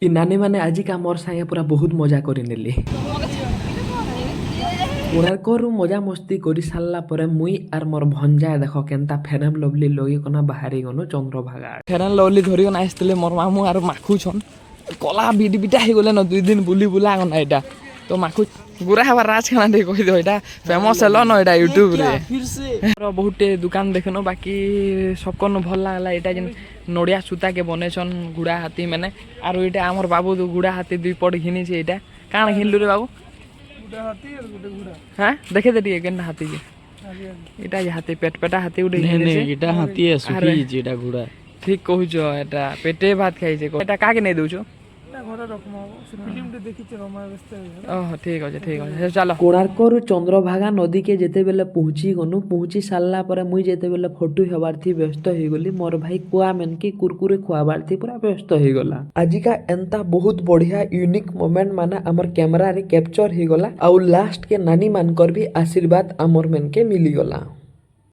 कि नानी मैंने आज का मोर सागे पूरा बहुत मजा करनेली कोणार्करू मजा मस्ती कर सारा पर मुई आर मोर भंजा देख केनता फेरम लवली लगे कोना बाहरी गनु चंद्रभागा फेरम लवली धरी कोना आसले मोर मामू आर माखु छन कला बिट बिटा हो गले न 2 दिन बुली बुला गना एटा तो माखु गुरा हवा राज खाना दे कहि दो एटा फेमस हेलो न एटा यूट्यूब रे फिर से बहुते दुकान देखनो बाकी सबकन भल लागला एटा जेन नडिया सूता के बनेछन गुड़ा हाथी माने आर एटा हमर बाबू गुड़ा हाथी दुई पड़ घिनी छे एटा काण घिनलु रे बाबू गुड़ा हाथी और गुटे गुड़ा हां देखे दे दिए केन हाथी के एटा हाथी पेटा हाथी उडे घिने छे एटा हाथी है सुखी जे एटा गुड़ा ठीक कहू जो एटा पेटे भात खाइ छे एटा का के नै दउ छो कोणार्करू चंद्रभागा नदी के जेते बेले पहुंची गनु पहुंची सारला पर मुई जेते बेले फोटो हेबार थी व्यस्त हो गली मोर भाई कुआ मेन के कुरकुरे खुआबार थी पूरा व्यस्त हो गला आज का एंता बहुत बढ़िया यूनिक मोमेंट माने हमर कैमरा रे कैप्चर हो गला और लास्ट के नानी मानकर भी आशीर्वाद हमर मेन के मिली गला।